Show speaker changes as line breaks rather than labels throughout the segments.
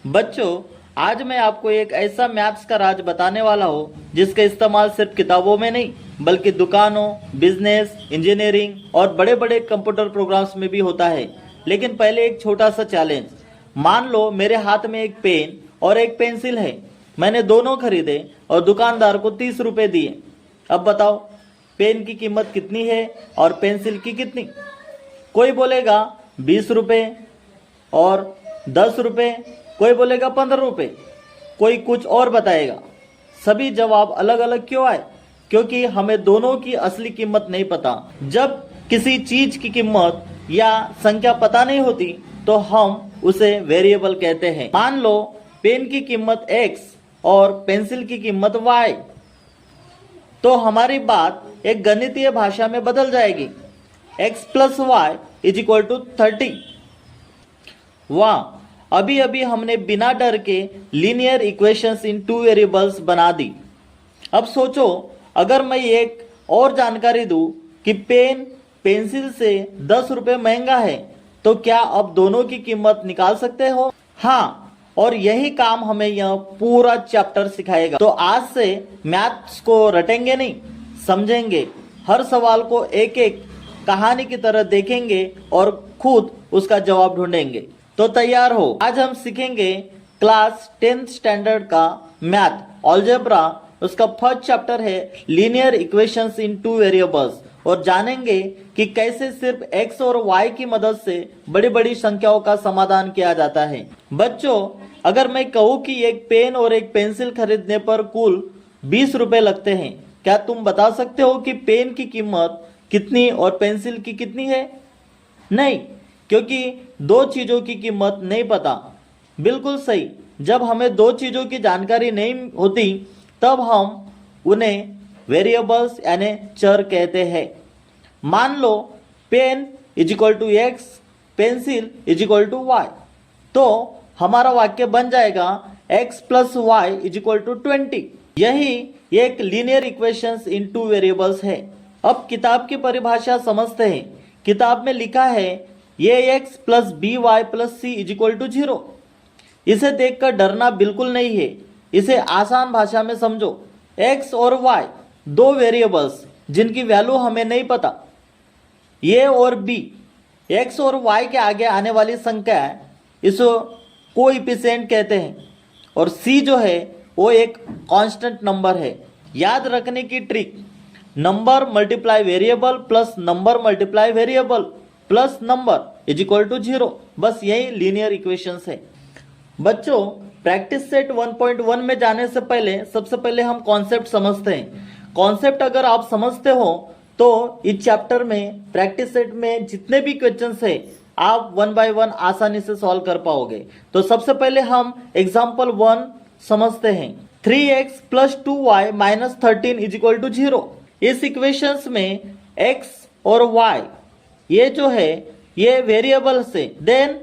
बच्चों, आज मैं आपको एक ऐसा मैथ्स का राज बताने वाला हूँ जिसका इस्तेमाल सिर्फ किताबों में नहीं बल्कि दुकानों, बिजनेस, इंजीनियरिंग और बड़े बड़े कंप्यूटर प्रोग्राम्स में भी होता है। लेकिन पहले एक छोटा सा चैलेंज। मान लो मेरे हाथ में एक पेन और एक पेंसिल है। मैंने दोनों खरीदे और दुकानदार को 30 रुपए दिए। अब बताओ, पेन की कीमत कितनी है और पेंसिल की कितनी? कोई बोलेगा 20 रुपए और 10 रुपए, कोई बोलेगा 15 रुपए, कोई कुछ और बताएगा। सभी जवाब अलग अलग क्यों आए? क्योंकि हमें दोनों की असली कीमत नहीं पता। जब किसी चीज की कीमत या संख्या पता नहीं होती तो हम उसे वेरिएबल कहते हैं। मान लो पेन की कीमत x और पेंसिल की कीमत y, तो हमारी बात एक गणितीय भाषा में बदल जाएगी। x plus Y is equal to 30। वाह, अभी अभी हमने बिना डर के linear equations in two variables बना दी। अब सोचो, अगर मैं एक और जानकारी दूं कि पेन पेंसिल से 10 रुपए महंगा है, तो क्या अब दोनों की कीमत निकाल सकते हो? हाँ, और यही काम हमें यह पूरा चैप्टर सिखाएगा। तो आज से मैथ्स को रटेंगे नहीं, समझेंगे। हर सवाल को एक एक कहानी की तरह देखेंगे और खुद उसका जवाब ढूंढेंगे। तो तैयार हो, आज हम सीखेंगे क्लास 10th स्टैंडर्ड का मैथ अलजेब्रा। उसका फर्स्ट चैप्टर है linear equations in two variables, और जानेंगे कि कैसे सिर्फ x और y की मदद से बड़ी बड़ी संख्याओं का समाधान किया जाता है। बच्चों, अगर मैं कहूँ कि एक पेन और एक पेंसिल खरीदने पर कुल 20 रुपए लगते हैं, क्या तुम बता सकते हो कि पेन की कीमत कितनी और पेंसिल की कितनी है? नहीं, क्योंकि दो चीजों की कीमत नहीं पता। बिल्कुल सही, जब हमें दो चीजों की जानकारी नहीं होती तब हम उन्हें वेरिएबल्स यानी चर कहते हैं। मान लो pen is equal to X, pencil is equal to Y, तो हमारा वाक्य बन जाएगा x plus Y is equal to 20। यही एक linear equations in two variables है। अब किताब की परिभाषा समझते हैं। किताब में लिखा है ये x plus B y plus C is equal to 0। इसे देखकर डरना बिल्कुल नहीं है। इसे आसान भाषा में समझो। x और y दो वेरिएबल्स जिनकी वैल्यू हमें नहीं पता। a और b, x और y के आगे आने वाली संख्या है, इसको कोएफिशिएंट कहते हैं। और c जो है वो एक कांस्टेंट नंबर है। याद रखने की trick, number multiply variable plus number multiply variable plus number is equal to 0। बस यही लीनियर इक्वेशंस है। बच्चों, प्रैक्टिस सेट 1.1 में जाने से पहले सबसे पहले हम कॉन्सेप्ट समझते हैं। कॉन्सेप्ट अगर आप समझते हो तो इस चैप्टर में प्रैक्टिस सेट में जितने भी क्वेश्चंस है आप 1 बाय 1 आसानी से सॉल्व कर पाओगे। तो सबसे पहले हम एग्जांपल 1 समझते हैं। 3x plus 2y minus 13 is equal to 0। इस इक्वेशंस में x और y ये जो है ये वेरिएबल्स है। देन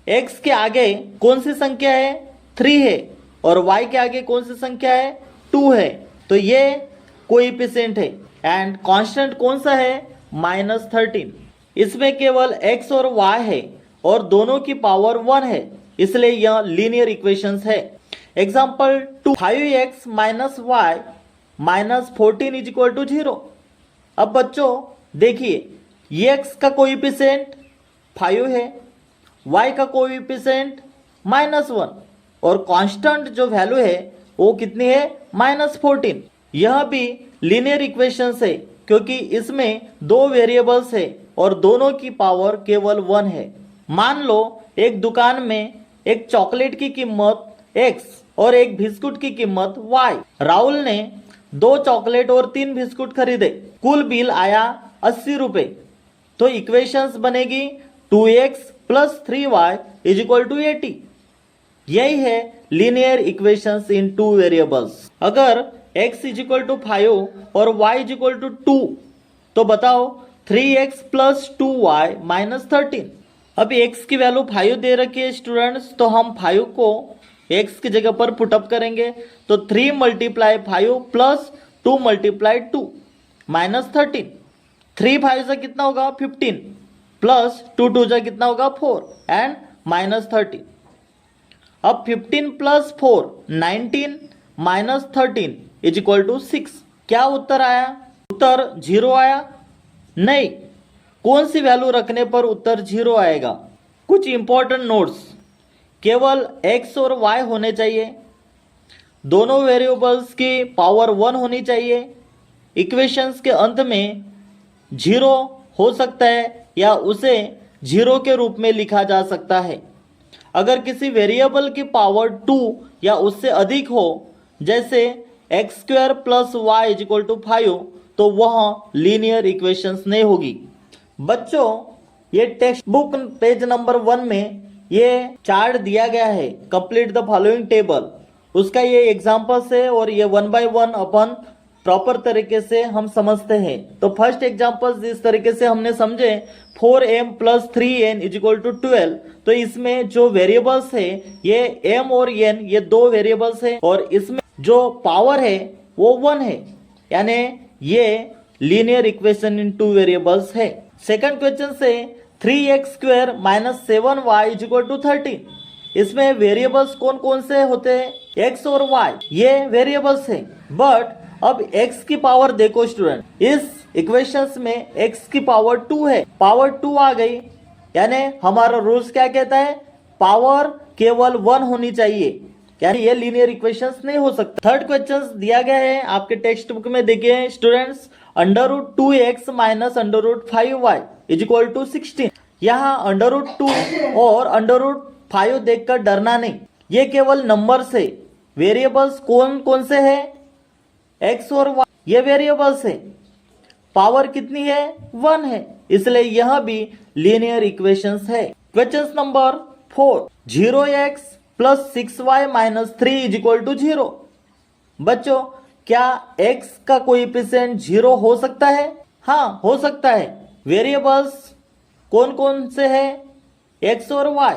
x के आगे कौन सी संख्या है? 3 है, और y के आगे कौन सी संख्या है? 2 है। तो ये कोएफिशिएंट है। एंड कांस्टेंट कौन सा है? माइनस 13। इसमें केवल x और y है और दोनों की पावर 1 है, इसलिए यह लीनियर इक्वेशंस है। Example 2, 5x minus y minus 14 is equal to 0। अब बच्चों देखिए, x का कोएफिशिएंट 5 है, y का कोएफिशिएंट -1, और कांस्टेंट जो वैल्यू है वो कितनी है? -14। यह भी लीनियर इक्वेशंस है क्योंकि इसमें दो वेरिएबल्स है और दोनों की पावर केवल 1 है। मान लो एक दुकान में एक चॉकलेट की कीमत x और एक बिस्कुट की कीमत y। राहुल ने 2 चॉकलेट और 3 बिस्कुट खरीदे। कुल बिल आया 80 रुपए। तो इक्वेशंस बनेगी 2x plus 3y is equal to 80। यही है linear equations in two variables. अगर x इज इक्वल टू 5 और y इज इक्वल टू 2, तो बताओ 3x प्लस 2y माइनस 13। अब x की वैल्यू 5 दे रखी है स्टूडेंट्स, तो हम 5 को x की जगह पर पुटअप करेंगे। तो 3 मल्टीप्लाई 5 प्लस 2 मल्टीप्लाई 2 माइनस 13। 3 5 से कितना होगा? 15 प्लस 2 2 से कितना होगा? 4 एंड माइनस 13। अब 15 plus 4 19 minus 13 is equal to 6। क्या उत्तर आया? उत्तर 0 आया? नहीं। कौन सी वैल्यू रखने पर उत्तर 0 आएगा? कुछ इंपॉर्टेंट नोट्स, केवल x और y होने चाहिए, दोनों वेरिएबल्स की पावर 1 होनी चाहिए, इक्वेशंस के अंत में 0 हो सकता है या उसे 0 के रूप में लिखा जा सकता है। अगर किसी वेरिएबल की पावर 2 या उससे अधिक हो, जैसे x² plus y is equal to 5, तो वह लीनियर इक्वेशंस नहीं होगी। बच्चों, ये टेक्स्ट बुक पेज नंबर 1 में ये चार्ट दिया गया है, कंप्लीट द फॉलोइंग टेबल, उसका ये एग्जांपल्स है और ये 1 बाय 1 अपन प्रॉपर तरीके से हम समझते हैं। तो फर्स्ट एग्जांपल्स इस तरीके से हमने समझे, 4m plus 3n is equal to 12। तो इसमें जो वेरिएबल्स है ये m और n, ये दो वेरिएबल्स है और इसमें जो पावर है वो 1 है, यानी ये linear equation in two variables है। सेकंड क्वेश्चन से 3x² minus 7y is equal to 13। इसमें वेरिएबल्स कौन कौन से होते हैं? x और y, ये वेरिएबल्स है। बट अब x की पावर देखो स्टूडेंट, इस इक्वेशंस में x की पावर 2 है, पावर 2 आ गई, यानी हमारा रूल्स क्या कहता है? पावर केवल 1 होनी चाहिए, यानी ये लीनियर इक्वेशंस नहीं हो सकता। थर्ड क्वेश्चन दिया गया है आपके टेक्स्ट बुक में, देखिए students, √2x minus √5y is equal to 16। यहाँ √2 और √5 देखकर डरना नहीं, ये केवल नंबर्स है। वेरिएबल्स कौन कौन से है? x और y, ये वेरिएबल्स है। पावर कितनी है? 1 है, इसलिए यह भी लीनियर इक्वेशंस है। Question number 4, 0x plus 6y minus 3 is equal to 0। बच्चों, क्या x का कोएफिशिएंट 0 हो सकता है? हाँ, हो सकता है। वेरिएबल्स कौन कौन से है? x और y।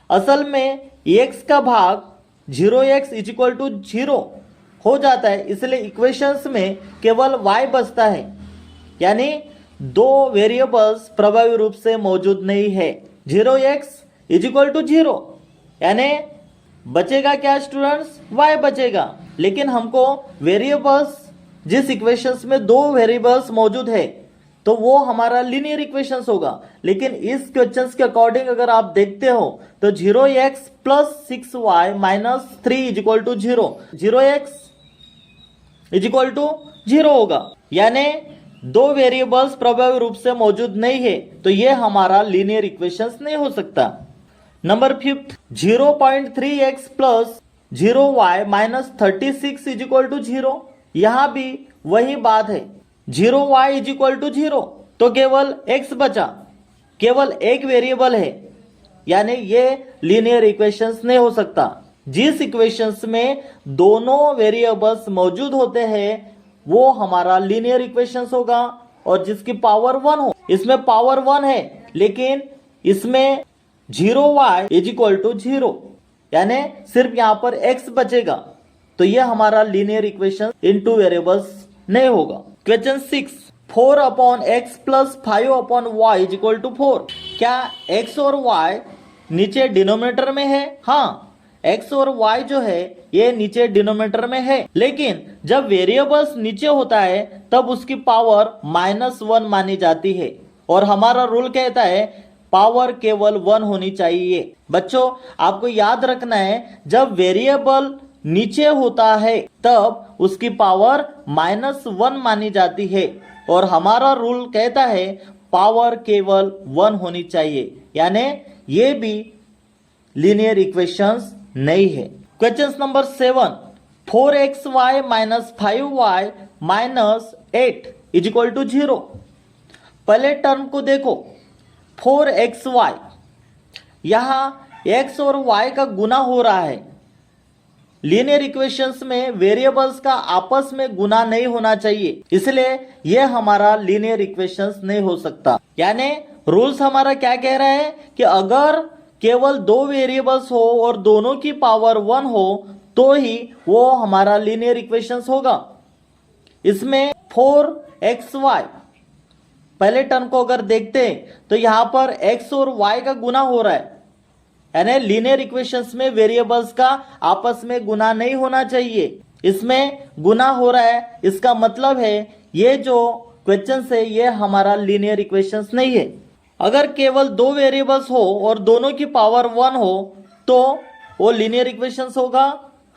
असल में x का भाग 0x इज इक्वल टू 0 हो जाता है, इसलिए इक्वेशंस में केवल y बचता है, यानी दो वेरिएबल्स प्रभावी रूप से मौजूद नहीं है। 0x इज इक्वल टू 0, यानी बचेगा क्या स्टूडेंट्स? y बचेगा। लेकिन हमको वेरिएबल्स, जिस इक्वेशंस में दो वेरिएबल्स मौजूद है, तो वो हमारा लीनियर इक्वेशंस होगा। लेकिन इस क्वेश्चंस के अकॉर्डिंग अगर आप देखते हो तो 0x plus 6y minus 3 is equal to 0, 0x is equal to 0 होगा, यानी दो वेरिएबल्स प्रभावी रूप से मौजूद नहीं है, तो ये हमारा लीनियर इक्वेशंस नहीं हो सकता। Number 5, 0.3x plus 0y minus 36 is equal to 0। यहां भी वही बात है, 0y इज इक्वल टू 0, तो केवल x बचा, केवल एक वेरिएबल है, यानी ये लीनियर इक्वेशंस नहीं हो सकता। जिस इक्वेशंस में दोनों वेरिएबल्स मौजूद होते हैं वो हमारा लीनियर इक्वेशंस होगा, और जिसकी पावर 1 हो, इसमें पावर 1 है लेकिन इसमें 0y इज इक्वल टू 0, यानी सिर्फ यहां पर x बचेगा, तो ये हमारा linear equation in two variables नहीं होगा। Question 6, 4/x plus 5/y is equal to 4। क्या x और y नीचे डिनोमिनेटर में है? हाँ, x और y जो है ये नीचे डिनोमिनेटर में है, लेकिन जब वेरिएबल्स नीचे होता है तब उसकी पावर -1 मानी जाती है, और हमारा रूल कहता है पावर केवल 1 होनी चाहिए। बच्चों, आपको याद रखना है, जब वेरिएबल नीचे होता है तब उसकी पावर -1 मानी जाती है, और हमारा रूल कहता है पावर केवल 1 होनी चाहिए, यानी ये भी लीनियर इक्वेशंस नहीं है। Question number 7, 4xy minus 5y minus 8 is equal to 0। पहले टर्म को देखो, 4xy, यहां x और y का गुना हो रहा है। लीनियर इक्वेशंस में वेरिएबल्स का आपस में गुना नहीं होना चाहिए, इसलिए यह हमारा लीनियर इक्वेशंस नहीं हो सकता। यानी रूल्स हमारा क्या कह रहा है कि अगर केवल दो वेरिएबल्स हो और दोनों की पावर 1 हो तो ही वो हमारा लीनियर इक्वेशंस होगा। इसमें 4xy, पहले टर्म को अगर देखते हैं तो यहां पर x और y का गुना हो रहा है, यानी लीनियर इक्वेशंस में वेरिएबल्स का आपस में गुना नहीं होना चाहिए। इसमें गुना हो रहा है, इसका मतलब है ये जो क्वेश्चन है ये हमारा लीनियर इक्वेशंस नहीं है। अगर केवल दो वेरिएबल्स हो और दोनों की पावर 1 हो तो वो लीनियर इक्वेशंस होगा।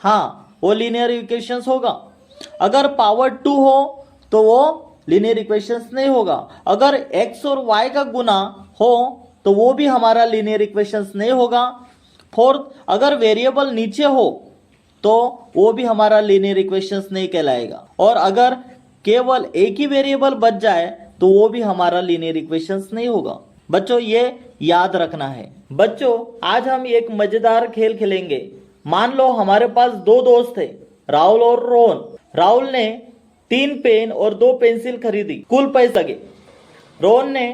हाँ, वो लीनियर इक्वेशंस होगा। अगर पावर 2 हो तो वो लीनियर इक्वेशंस नहीं होगा। अगर x और y का गुना हो तो वो भी हमारा लीनियर इक्वेशंस नहीं होगा। फोर्थ, अगर वेरिएबल नीचे हो तो वो भी हमारा लीनियर इक्वेशंस नहीं कहलाएगा। और अगर केवल एक ही वेरिएबल बच जाए तो वो भी हमारा लीनियर इक्वेशंस नहीं होगा। बच्चों ये याद रखना है। बच्चों आज हम एक मजेदार खेल खेलेंगे। मान लो हमारे पास दो दोस्त थे, राहुल और रोहन। राहुल ने 3 पेन और 2 पेंसिल खरीदी, कुल पैसे लगे। रोहन ने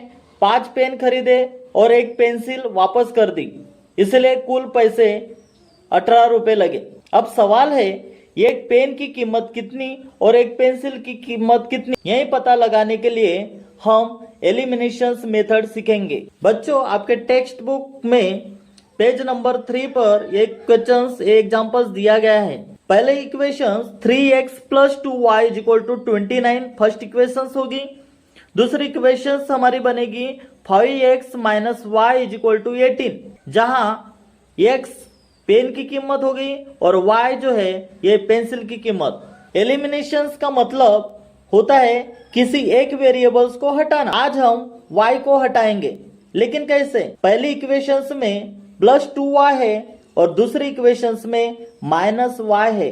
5 पेन खरीदे और 1 पेंसिल वापस कर दी, इसलिए कुल पैसे 18 रुपए लगे। अब सवाल है एक पेन की कीमत कितनी और एक पेंसिल की कीमत कितनी, यही पता लगाने के लिए हम एलिमिनेशन मेथड सीखेंगे। बच्चों आपके टेक्स्ट बुक में पेज नंबर 3 पर एक क्वेश्चन एग्जांपल्स दिया गया है। पहले equation 3x + 2y = 29 first equation होगी। दूसरी इक्वेशन हमारी बनेगी 5x - y = 18, जहां x पेन की कीमत होगी और y जो है ये पेंसिल की कीमत। एलिमिनेशंस का मतलब होता है किसी एक वेरिएबल्स को हटाना। आज हम y को हटाएंगे, लेकिन कैसे? पहली इक्वेशंस में +2y है और दूसरी इक्वेशंस में -y है।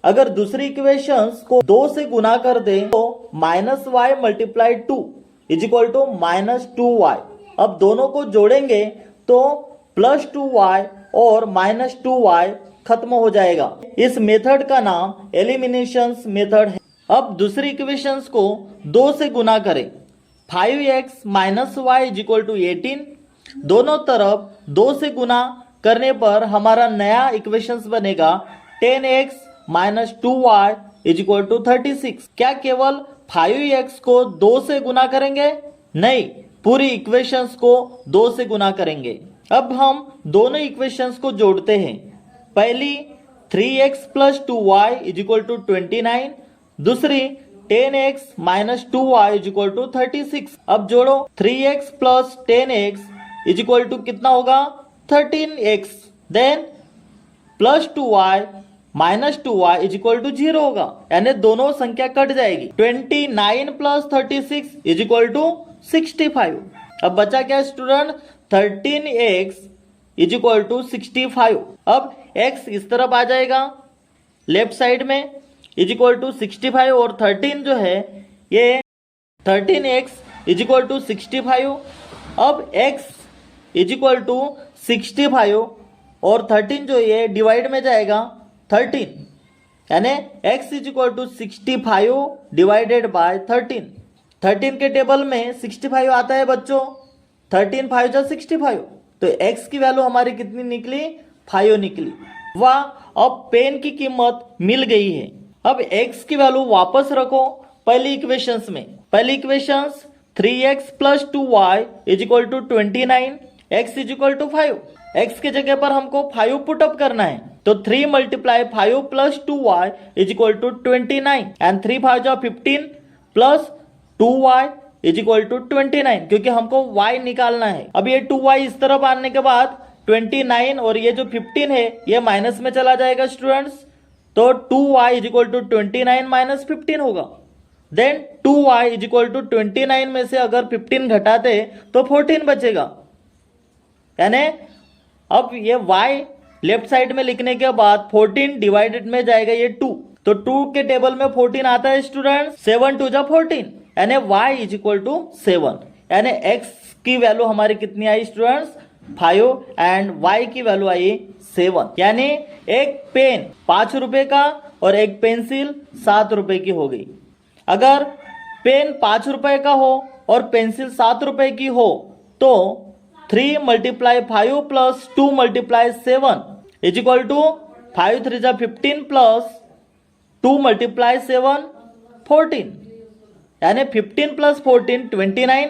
अगर दूसरी इक्वेशंस को 2 से गुना कर दे तो -y × 2 = -2y। अब दोनों को जोड़ेंगे तो +2y और -2y खत्म हो जाएगा। इस मेथड का नाम एलिमिनेशन मेथड है। अब दूसरी इक्वेशंस को 2 से गुना करें। 5x - y = 18। दोनों तरफ 2 से गुना करने पर हमारा नया इक्वेशंस बनेगा 10x - 2y = 36। क्या केवल 5x को 2 से गुना करेंगे? नहीं, पूरी इक्वेशंस को 2 से गुना करेंगे। अब हम दोनों इक्वेशंस को जोड़ते हैं। पहली 3x + 2y = 29, दूसरी 10x - 2y = 36। अब जोड़ो, 3x + 10x = कितना होगा? 13x। देन +2y - 2y = 0 होगा, यानी दोनों संख्या कट जाएगी। 29 + 36 = 65। अब बचा क्या स्टूडेंट? 13x = 65। अब x इस तरफ आ जाएगा लेफ्ट साइड में = 65 और 13 जो है ये 13x = 65। अब x = 65 और 13 जो ये डिवाइड में जाएगा 13, यानी x = 65 / 13। 13 के टेबल में 65 आता है बच्चों। 13 × 5 = 65, तो x की वैल्यू हमारी कितनी निकली? 5 निकली। वाह, अब पेन की कीमत मिल गई है। अब x की वैल्यू वापस रखो पहली इक्वेशंस में। पहली equations 3x + 2y = 29, x = 5। x के जगह पर हमको 5 पुट अप करना है, तो 3 × 5 + 2y = 29 एंड 3 × 5 = 15 प्लस 2y = 29, क्योंकि हमको y निकालना है। अब ये 2y इस तरफ आने के बाद 29 और ये जो 15 है ये माइनस में चला जाएगा स्टूडेंट्स, तो 2y = 29 - 15 होगा। देन 2y = 29 में से अगर 15 घटाते तो 14 बचेगा, यानी अब ये y लेफ्ट साइड में लिखने के बाद 14 डिवाइडेड में जाएगा ये 2, तो 2 के टेबल में 14 आता है स्टूडेंट। 7 × 2 = 14, यानी y = 7, यानी x की वैल्यू हमारी कितनी आई स्टूडेंट्स? 5 एंड y की वैल्यू आई 7, यानी एक पेन 5 रुपए का और एक पेंसिल 7 रुपए की हो गई। अगर पेन 5 रुपए का हो और पेंसिल 7 रुपए की हो तो 3 × 5 + 2 × 7 = 5 × 3 = 15 प्लस 2 × 7 14, यानी 15 + 14 29।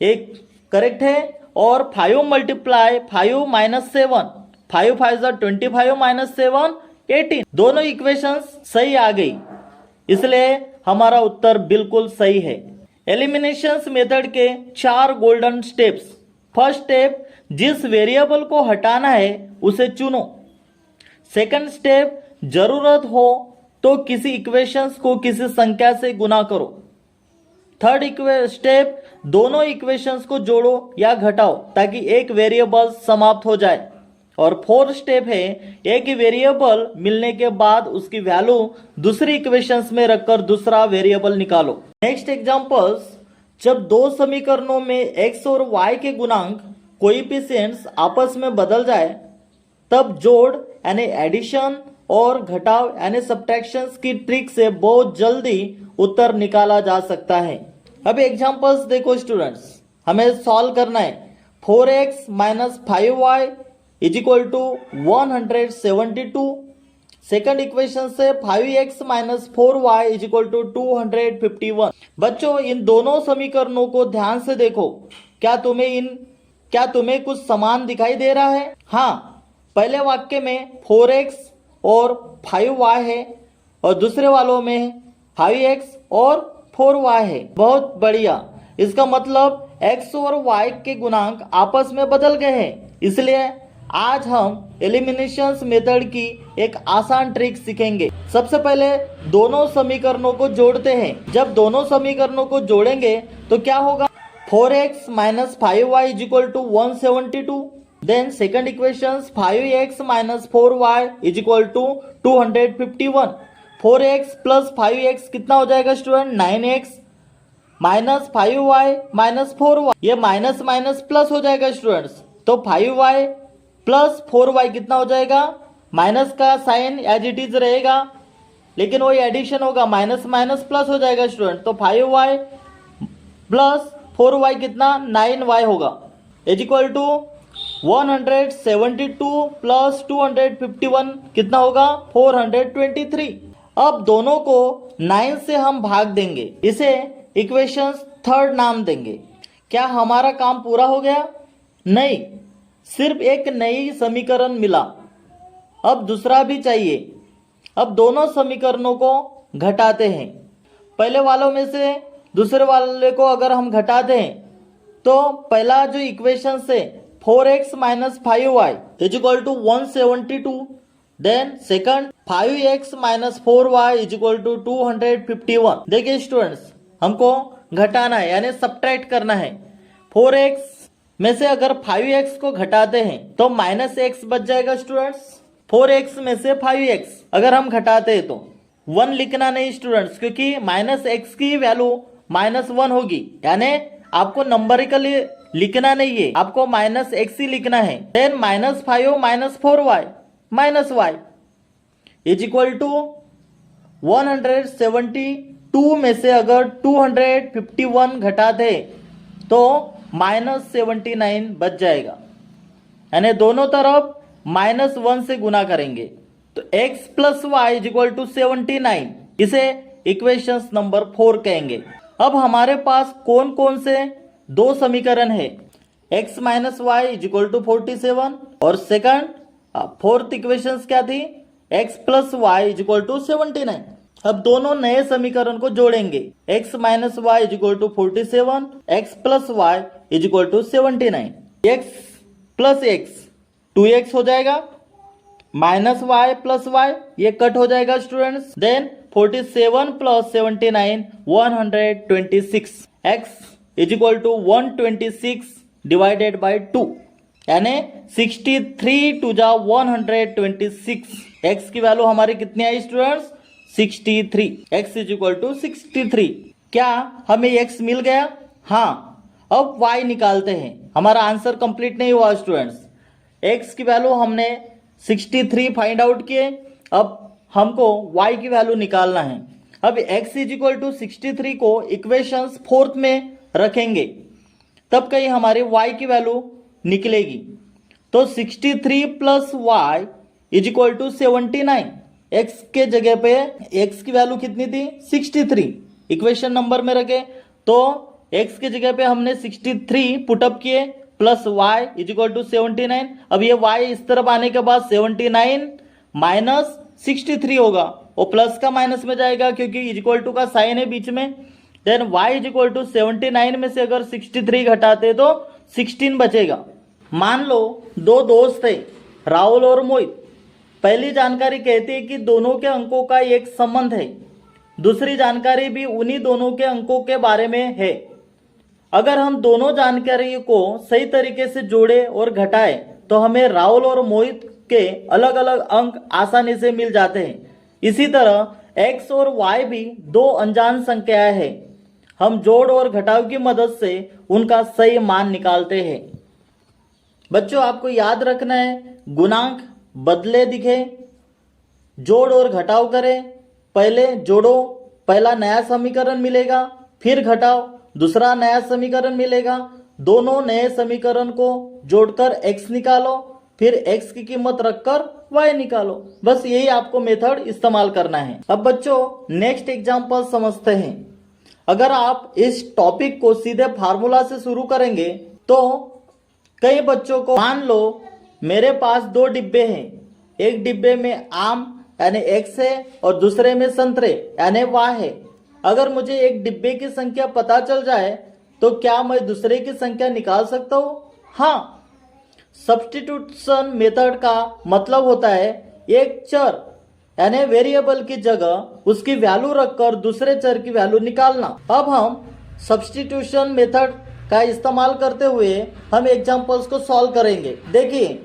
एक करेक्ट है और 5 मल्टीप्लाई 5 माइनस 7, 5 5 25 माइनस 7 18। दोनों इक्वेशंस सही आ गई, इसलिए हमारा उत्तर बिल्कुल सही है। एलिमिनेशंस मेथड के 4 गोल्डन स्टेप्स। फर्स्ट स्टेप, जिस वेरिएबल को हटाना है उसे चुनो। सेकंड स्टेप, जरूरत हो तो किसी इक्वेशंस को किसी संख्या से गुना करो। थर्ड स्टेप, दोनों इक्वेशंस को जोड़ो या घटाओ ताकि एक वेरिएबल समाप्त हो जाए। और फोर्थ स्टेप है, एक ही वेरिएबल मिलने के बाद उसकी वैल्यू दूसरी इक्वेशंस में रखकर दूसरा वेरिएबल निकालो। नेक्स्ट एग्जांपल्स, जब दो समीकरणों में x और y के गुणांक कोएफिशिएंट्स आपस में बदल जाए तब जोड़ यानी एडिशन और घटाव यानी सब्ट्रैक्शन की ट्रिक से बहुत जल्दी उत्तर निकाला जा सकता है। अब एग्जांपल्स देखो स्टूडेंट्स, हमें सॉल्व करना है। 4x minus 5y is equal to 172। Second equation से 5x minus 4y is equal to 251। बच्चों, इन दोनों समीकरणों को ध्यान से देखो। क्या तुम्हें कुछ समान दिखाई दे रहा है? हाँ, पहले वाक्य में 4x और 5y है और दूसरे वालों में 5x और 4y है। बहुत बढ़िया, इसका मतलब x और y के गुणांक आपस में बदल गए हैं। इसलिए आज हम एलिमिनेशन मेथड की एक आसान ट्रिक सीखेंगे। सबसे पहले दोनों समीकरणों को जोड़ते हैं। जब दोनों समीकरणों को जोड़ेंगे तो क्या होगा? 4x minus 5y is equal to 172। Then second equation 5x minus 4y is equal to 251। 4x plus 5x कितना हो जाएगा student? 9x minus 5y minus 4y, ये माइनस माइनस प्लस हो जाएगा स्टूडेंट्स। तो 5y प्लस 4y कितना हो जाएगा? माइनस का साइन एज इट इज रहेगा, लेकिन वो एडिशन होगा, माइनस माइनस प्लस हो जाएगा स्टूडेंट। तो 5y प्लस 4y कितना? 9y होगा इज इक्वल टू 172 प्लस 251 कितना होगा? 423। अब दोनों को 9 से हम भाग देंगे, इसे इक्वेशन थर्ड नाम देंगे। क्या हमारा काम पूरा हो गया? नहीं, सिर्फ एक नई समीकरण मिला। अब दूसरा भी चाहिए। अब दोनों समीकरणों को घटाते हैं। पहले वालों में से दूसरे वाले को अगर हम घटाते हैं तो पहला जो इक्वेशन से 4x minus 5y is equal to 172। Then second 5x minus 4y is equal to 251। देखिए स्टूडेंट्स, हमको घटाना है यानी सब्ट्रैक्ट करना है। 4x में से अगर 5x को घटाते हैं तो माइनस x बच जाएगा स्टूडेंट्स। 4x में से 5x अगर हम घटाते हैं तो 1 लिखना नहीं स्टूडेंट्स, क्योंकि माइनस x की वैल्यू माइनस 1 होगी, यानी आपको नंबरिकली लिखना नहीं है, आपको माइनस x ही लिखना है। Then minus 5 minus 4y minus y is equal to 172 में से अगर 251 घटाते तो माइनस 79 बच जाएगा, यानी दोनों तरफ माइनस 1 से गुना करेंगे तो x plus Y is equal to 79, इसे इक्वेशन नंबर 4 कहेंगे। अब हमारे पास कौन कौन से दो समीकरण है? x minus y is equal to 47 और सेकंड फोर्थ इक्वेशन क्या थी? x plus Y is equal to 79। अब दोनों नए समीकरण को जोड़ेंगे। x minus y is equal to 47, x plus Y is equal to 79। x plus x 2x हो जाएगा, माइनस वाई प्लस वाई ये कट हो जाएगा students. Then 47 plus 79 126। x is equal to 126 divided by 2, यानी 63 टू जा 126। x की value हमारी कितनी आई students? 63। x is equal to 63। क्या हमें x मिल गया? हाँ। अब y निकालते हैं। हमारा आंसर कंप्लीट नहीं हुआ स्टूडेंट्स। x की वैल्यू हमने 63 फाइंड आउट किए, अब हमको y की वैल्यू निकालना है। अब x इज इक्वल टू 63 को इक्वेशन फोर्थ में रखेंगे, तब कहीं हमारी y की वैल्यू निकलेगी। तो 63 plus Y is equal to 79। x के जगह पे x की वैल्यू कितनी थी? 63 इक्वेशन नंबर में रखे, तो x के जगह पे हमने 63 पुटअप किए plus Y is equal to 79। अब ये y इस तरफ आने के बाद 79 माइनस 63 होगा, और प्लस का माइनस में जाएगा क्योंकि इज इक्वल टू का साइन है बीच में। Then y is equal to 79 में से अगर 63 घटाते तो 16 बचेगा। मान लो दो दोस्त है राहुल और मोहित। पहली जानकारी कहती है कि दोनों के अंकों का एक संबंध है, दूसरी जानकारी भी उन्हीं दोनों के अंकों के बारे में है। अगर हम दोनों जानकारी को सही तरीके से जोड़े और घटाए तो हमें राहुल और मोहित के अलग अलग अंक आसानी से मिल जाते हैं। इसी तरह x और y भी दो अनजान संख्याएं हैं, हम जोड़ और घटाव की मदद से उनका सही मान निकालते हैं। बच्चों आपको याद रखना है, गुणांक बदले दिखे, जोड़ और घटाव करें। पहले जोड़ो, पहला नया समीकरण मिलेगा, फिर घटाओ, दूसरा नया समीकरण मिलेगा। दोनों नए समीकरण को जोड़कर x निकालो, फिर x की कीमत रखकर y निकालो। बस यही आपको मेथड इस्तेमाल करना है। अब बच्चों नेक्स्ट एग्जांपल समझते हैं। अगर आप इस टॉपिक को सीधे फार्मूला से शुरू करेंगे तो कई बच्चों को, मान लो मेरे पास दो डिब्बे हैं, एक डिब्बे में आम यानी x है और दूसरे में संतरे यानी y है। अगर मुझे एक डिब्बे की संख्या पता चल जाए तो क्या मैं दूसरे की संख्या निकाल सकता हूँ? हाँ, सब्स्टिट्यूशन मेथड का मतलब होता है एक चर यानी वेरिएबल की जगह उसकी वैल्यू रखकर दूसरे चर की वैल्यू निकालना। अब हम सब्स्टिट्यूशन मेथड का इस्तेमाल करते हुए हम एग्जांपल्स को सॉल्व करेंगे। देखिए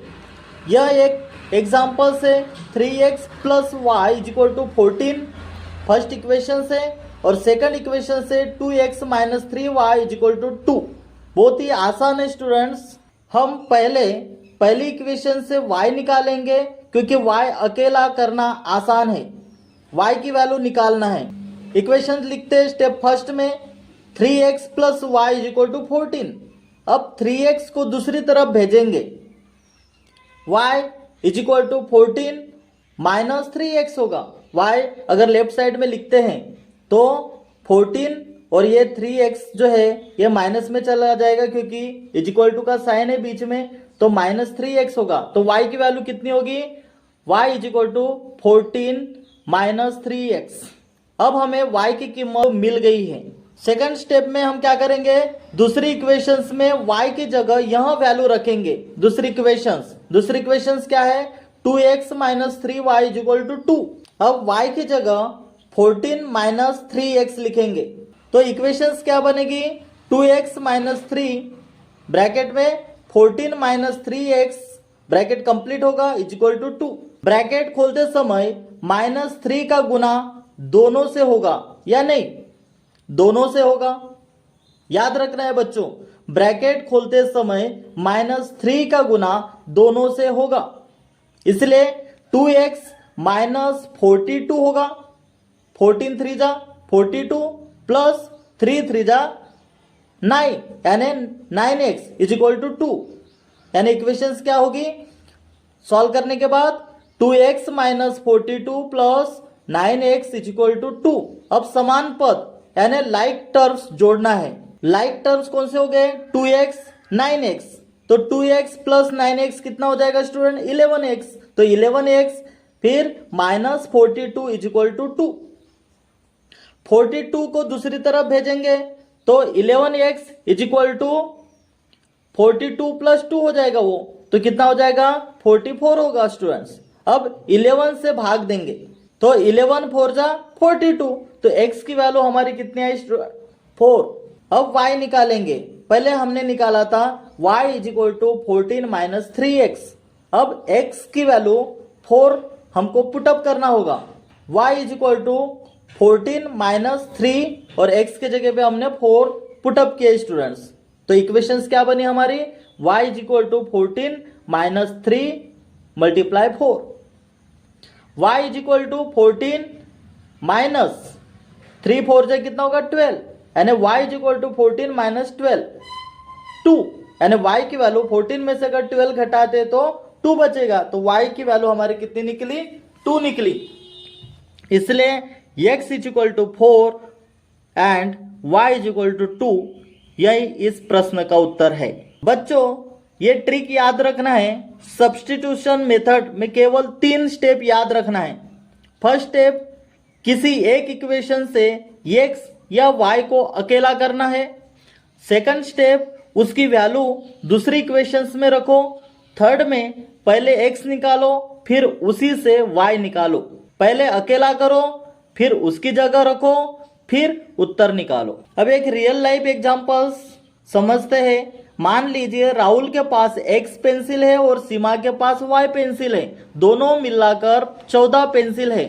यह एक एग्जांपल से 3x plus Y is equal to 14 first equation से, और सेकंड इक्वेशन से 2x minus 3y is equal to 2। बहुत ही आसान है स्टूडेंट्स। हम पहली इक्वेशन से y निकालेंगे क्योंकि y अकेला करना आसान है, y की वैल्यू निकालना है। इक्वेशन लिखते हैं स्टेप फर्स्ट में 3x plus Y is equal to 14। अब 3x को दूसरी तरफ भेजेंगे, y is equal to 14 minus 3x होगा। y अगर लेफ्ट साइड में लिखते हैं तो 14 और ये 3x जो है ये माइनस में चला जाएगा क्योंकि इज इक्वल टू का साइन है बीच में, तो माइनस 3x होगा। तो y की वैल्यू कितनी होगी? y is equal to 14 minus 3x। अब हमें y की कीमत मिल गई है। सेकंड स्टेप में हम क्या करेंगे, दूसरी इक्वेशंस में y की जगह यहां वैल्यू रखेंगे। दूसरी इक्वेशंस क्या है? 2x minus 3y is equal to 2। अब y की जगह 14 माइनस 3x लिखेंगे तो इक्वेशंस क्या बनेगी? 2x माइनस 3 ब्रैकेट में 14 माइनस 3x ब्रैकेट कंप्लीट होगा इज इक्वल टू 2। ब्रैकेट खोलते समय माइनस 3 का गुना दोनों से होगा या नहीं? दोनों से होगा, याद रखना है बच्चों। ब्रैकेट खोलते समय माइनस 3 का गुना दोनों से होगा, इसलिए 2x माइनस 42 होगा। 14 3 जा 42 प्लस 3 3 जा 9 यानी 9x इज इक्वल टू 2। यानी इक्वेशंस क्या होगी सॉल्व करने के बाद? 2x minus 42 plus 9x is equal to 2। अब समान पद यानी लाइक टर्म्स जोड़ना है। लाइक टर्म्स कौन से हो गए? 2x 9x, तो 2x प्लस 9x कितना हो जाएगा स्टूडेंट? 11x। तो 11x फिर माइनस 42 इज इक्वल टू 2। 42 को दूसरी तरफ भेजेंगे तो 11x is equal to 42 plus 2 हो जाएगा, वो तो कितना हो जाएगा? 44 होगा स्टूडेंट्स। अब 11 से भाग देंगे तो 11 4 जा 42, तो x की वैल्यू हमारी कितनी आई? 4। अब y निकालेंगे, पहले हमने निकाला था y is equal to 14 minus 3x। अब x की वैल्यू 4 हमको पुटअप करना होगा। y is equal to 14 minus 3 और x के जगह पे हमने 4 पुटअप किया स्टूडेंट्स। तो इक्वेशंस क्या बनी हमारी? y is equal to 14 minus 3 multiply 4। y is equal to 14 minus 3 4 से कितना होगा? 12, यानी y is equal to 14 minus 12 2, यानी y की वैल्यू 14 में से अगर 12 घटाते तो 2 बचेगा, तो y की वैल्यू हमारी कितनी निकली? 2 निकली। इसलिए x is equal to 4 and y is equal to 2, यही इस प्रश्न का उत्तर है। बच्चों ये ट्रिक याद रखना है, सब्स्टिट्यूशन मेथड में केवल 3 स्टेप याद रखना है। फर्स्ट स्टेप, किसी एक इक्वेशन से x या y को अकेला करना है। सेकंड स्टेप, उसकी वैल्यू दूसरी इक्वेशंस में रखो। थर्ड में पहले x निकालो फिर उसी से y निकालो। पहले अकेला करो फिर उसकी जगह रखो फिर उत्तर निकालो। अब एक रियल लाइफ एग्जांपल्स समझते हैं। मान लीजिए राहुल के पास x पेंसिल है और सीमा के पास y पेंसिल है, दोनों मिलाकर 14 पेंसिल है।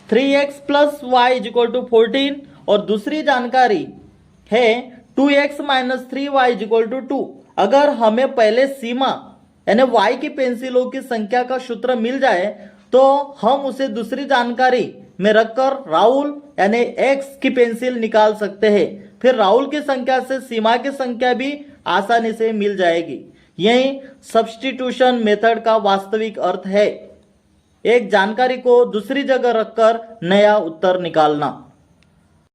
3x plus Y equal to 14 और दूसरी जानकारी है 2x minus 3y equal to 2। अगर हमें पहले सीमा यानी y की पेंसिलों की संख्या का सूत्र मिल जाए तो हम उसे दूसरी जानकारी में रखकर राहुल यानी x की पेंसिल निकाल सकते हैं। फिर राहुल की संख्या से सीमा की संख्या भी आसानी से मिल जाएगी। यही सब्स्टिट्यूशन मेथड का वास्तविक अर्थ है, एक जानकारी को दूसरी जगह रखकर नया उत्तर निकालना।